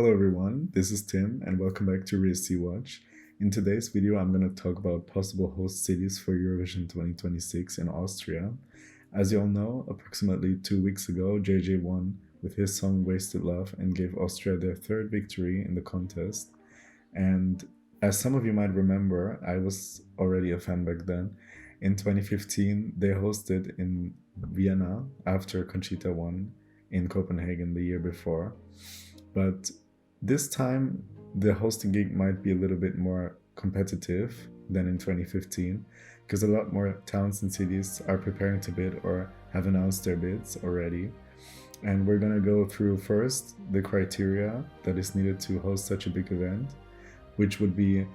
Hello everyone, this is Tim and welcome back to rESCwatch. In today's video I'm going to talk about possible host cities for Eurovision 2026 in Austria. As you all know, approximately 2 weeks ago JJ won with his song Wasted Love and gave Austria their third victory in the contest. And as some of you might remember, I was already a fan back then. In 2015 they hosted in Vienna after Conchita won in Copenhagen the year before. But this time, the hosting gig might be a little bit more competitive than in 2015, because a lot more towns and cities are preparing to bid or have announced their bids already. And we're gonna go through first the criteria that is needed to host such a big event, which would be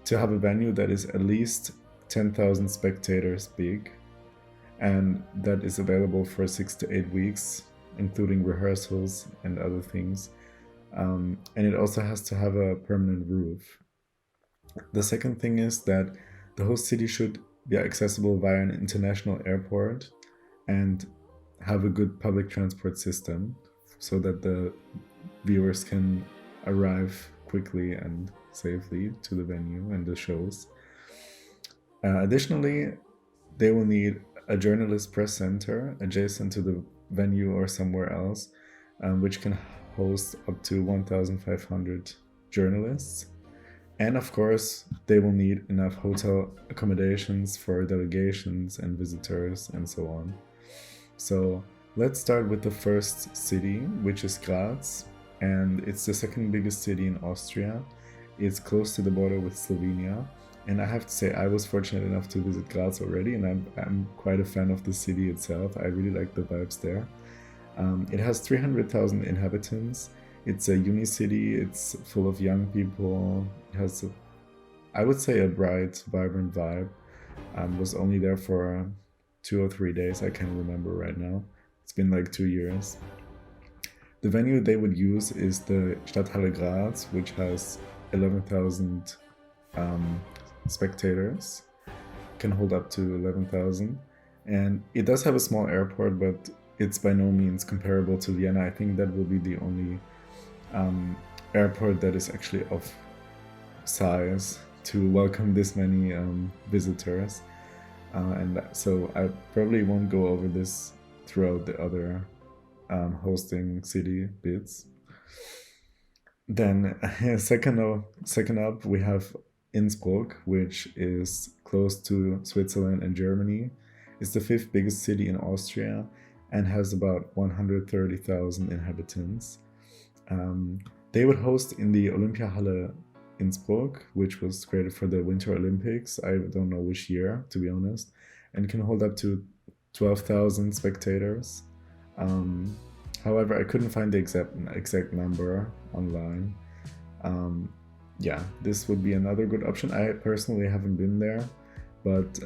to have a venue that is at least 10,000 spectators big, and that is available for 6 to 8 weeks, including rehearsals and other things. And it also has to have a permanent roof. The second thing is that the host city should be accessible via an international airport and have a good public transport system so that the viewers can arrive quickly and safely to the venue and the shows. Additionally, they will need a journalist press center adjacent to the venue or somewhere else, which can host up to 1,500 journalists. And of course, they will need enough hotel accommodations for delegations and visitors and so on. So let's start with the first city, which is Graz, and it's the second biggest city in Austria. It's close to the border with Slovenia. And I have to say, I was fortunate enough to visit Graz already, and I'm quite a fan of the city itself. I really like the vibes there. It has 300,000 inhabitants. It's a uni city. It's full of young people. It has, I would say, a bright, vibrant vibe. Was only there for 2 or 3 days. I can't remember right now. It's been like 2 years. The venue they would use is the Stadthalle Graz, which has 11,000 spectators. Can hold up to 11,000. And it does have a small airport, but it's by no means comparable to Vienna. I think that will be the only airport that is actually of size to welcome this many visitors. And so I probably won't go over this throughout the other hosting city bids. Then second up we have Innsbruck, which is close to Switzerland and Germany. It's the 5th biggest city in Austria and has about 130,000 inhabitants. They would host in the Olympiahalle Innsbruck, which was created for the Winter Olympics. I don't know which year, to be honest, and can hold up to 12,000 spectators. However, I couldn't find the exact number online. Yeah, this would be another good option. I personally haven't been there, but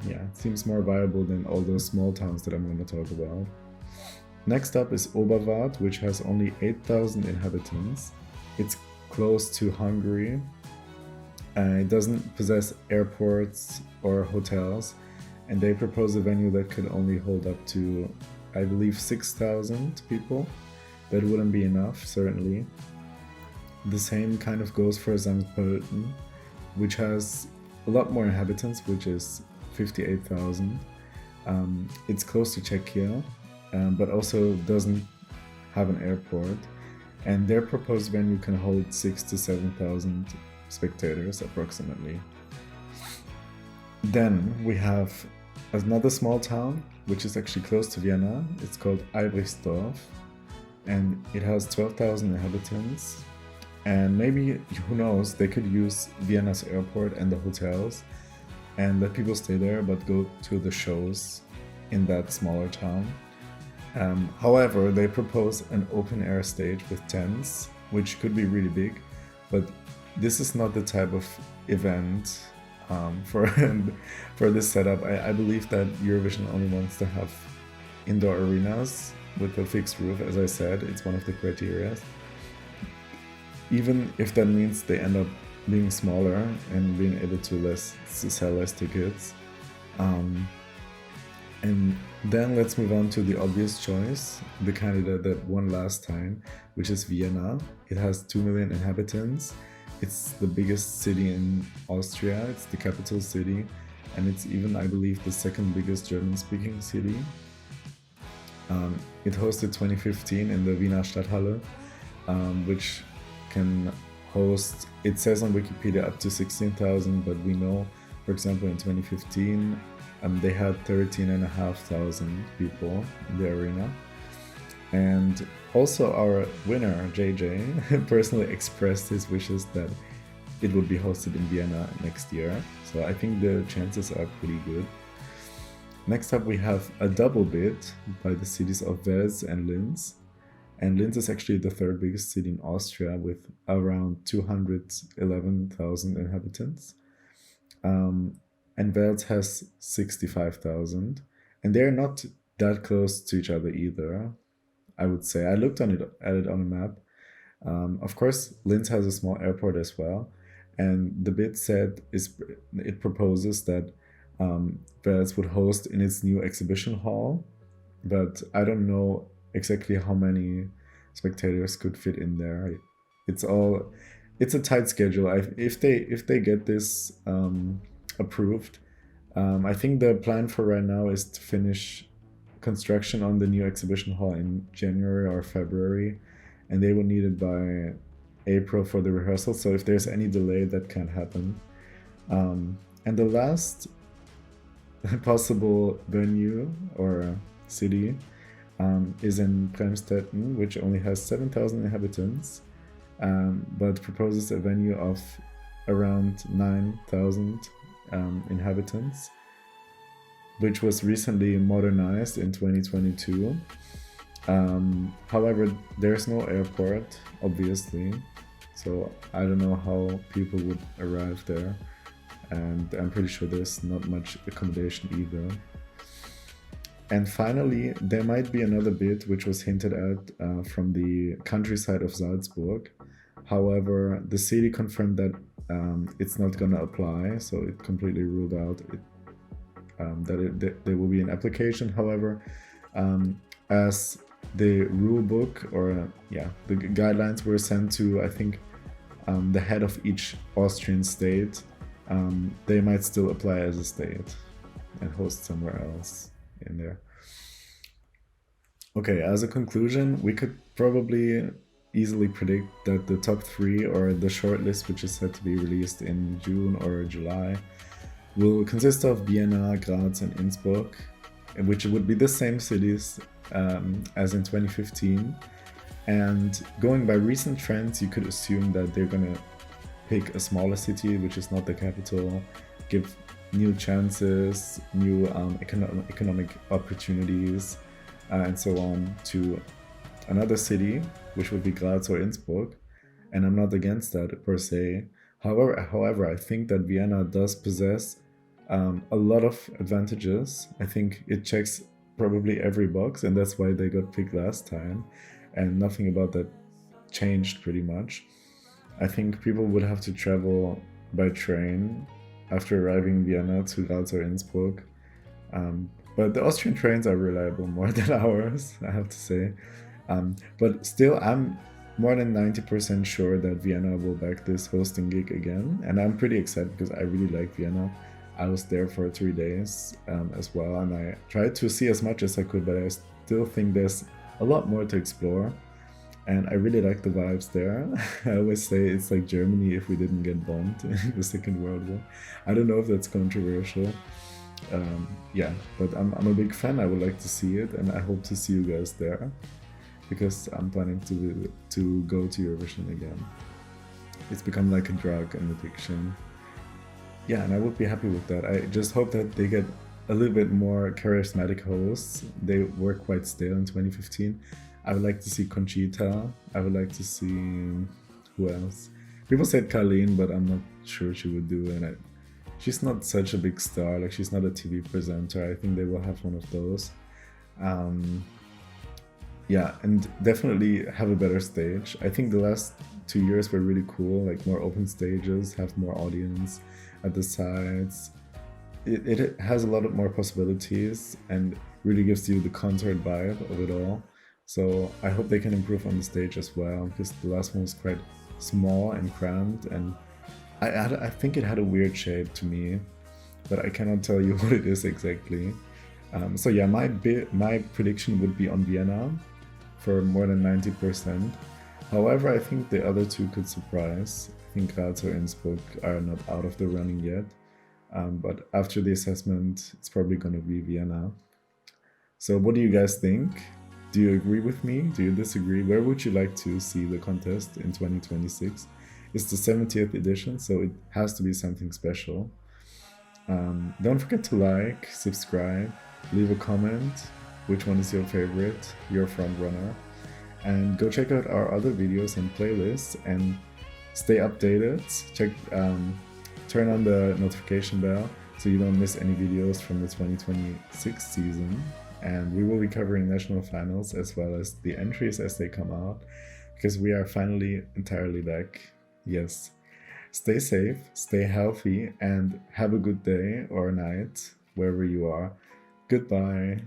yeah, it seems more viable than all those small towns that I'm going to talk about. Next up is Oberwart, which has only 8,000 inhabitants. It's close to Hungary. It doesn't possess airports or hotels, and they propose a venue that could only hold up to, I believe, 6,000 people. That wouldn't be enough, certainly. The same kind of goes for St. Pölten, which has a lot more inhabitants, which is 58,000. It's close to Czechia, but also doesn't have an airport. And their proposed venue can hold 6,000 to 7,000 spectators approximately. Then we have another small town, which is actually close to Vienna. It's called Ebreichsdorf, and it has 12,000 inhabitants. And maybe, who knows, they could use Vienna's airport and the hotels and let people stay there but go to the shows in that smaller town. However, they propose an open air stage with tents, which could be really big, but this is not the type of event for this setup. I believe that Eurovision only wants to have indoor arenas with a fixed roof. As I said, it's one of the criteria. Even if that means they end up being smaller and being able to sell less tickets. And then let's move on to the obvious choice, the candidate that won last time, which is Vienna. It has 2 million inhabitants. It's the biggest city in Austria. It's the capital city. And it's even, I believe, the second biggest German-speaking city. It hosted 2015 in the Wiener Stadthalle, which can host, it says on Wikipedia, up to 16,000, but we know, for example, in 2015, they had 13,500 people in the arena. And also our winner, JJ, personally expressed his wishes that it would be hosted in Vienna next year. So I think the chances are pretty good. Next up, we have a double bid by the cities of Wels and Linz. And Linz is actually the third biggest city in Austria with around 211,000 inhabitants. And Wels has 65,000. And they're not that close to each other either, I would say. I looked at it on a map. Of course, Linz has a small airport as well. And the bid said it proposes that Wels would host in its new exhibition hall, but I don't know exactly how many spectators could fit in there. It's a tight schedule. If they get this approved, I think the plan for right now is to finish construction on the new exhibition hall in January or February, and they will need it by April for the rehearsal. So if there's any delay, that can happen. And the last possible venue or city is in Premstätten, which only has 7,000 inhabitants, but proposes a venue of around 9,000 inhabitants, which was recently modernized in 2022. However, there's no airport, obviously, so I don't know how people would arrive there, and I'm pretty sure there's not much accommodation either. And finally, there might be another bid which was hinted at from the countryside of Salzburg. However, the city confirmed that it's not gonna apply, so it completely ruled out that there will be an application. However, as the rule book or the guidelines were sent to, I think, the head of each Austrian state, they might still apply as a state and host somewhere else in there. Okay, as a conclusion, we could probably easily predict that the top 3 or the shortlist, which is set to be released in June or July, will consist of Vienna, Graz and Innsbruck, which would be the same cities as in 2015. And going by recent trends, you could assume that they're gonna pick a smaller city, which is not the capital, give new chances, new economic opportunities, and so on to another city, which would be Graz or Innsbruck. And I'm not against that per se. However, I think that Vienna does possess a lot of advantages. I think it checks probably every box, and that's why they got picked last time, and nothing about that changed pretty much. I think people would have to travel by train after arriving in Vienna to Graz or Innsbruck. But the Austrian trains are reliable more than ours, I have to say. But still, I'm more than 90% sure that Vienna will back this hosting gig again. And I'm pretty excited because I really like Vienna. I was there for 3 days as well, and I tried to see as much as I could, but I still think there's a lot more to explore. And I really like the vibes there. I always say it's like Germany if we didn't get bombed in the Second World War. I don't know if that's controversial. But I'm a big fan. I would like to see it, and I hope to see you guys there, because I'm planning to go to Eurovision again. It's become like a drug, an addiction. Yeah, and I would be happy with that. I just hope that they get a little bit more charismatic hosts. They were quite stale in 2015. I would like to see Conchita. I would like to see, who else? People said Carlene, but I'm not sure she would do it. She's not such a big star. Like, she's not a TV presenter. I think they will have one of those. And definitely have a better stage. I think the last 2 years were really cool, like more open stages, have more audience at the sides. it has a lot of more possibilities and really gives you the concert vibe of it all. So I hope they can improve on the stage as well, because the last one was quite small and cramped, and I think it had a weird shape to me, but I cannot tell you what it is exactly. So yeah, my prediction would be on Vienna for more than 90%. However, I think the other two could surprise. I think Graz or Innsbruck are not out of the running yet. But after the assessment, it's probably going to be Vienna. So what do you guys think? Do you agree with me? Do you disagree? Where would you like to see the contest in 2026? It's the 70th edition, so it has to be something special. Don't forget to like, subscribe, leave a comment. Which one is your favorite, your front runner? And go check out our other videos and playlists and stay updated. Turn on the notification bell so you don't miss any videos from the 2026 season. And we will be covering national finals as well as the entries as they come out, because we are finally entirely back. Yes. Stay safe, stay healthy, and have a good day or night wherever you are. Goodbye.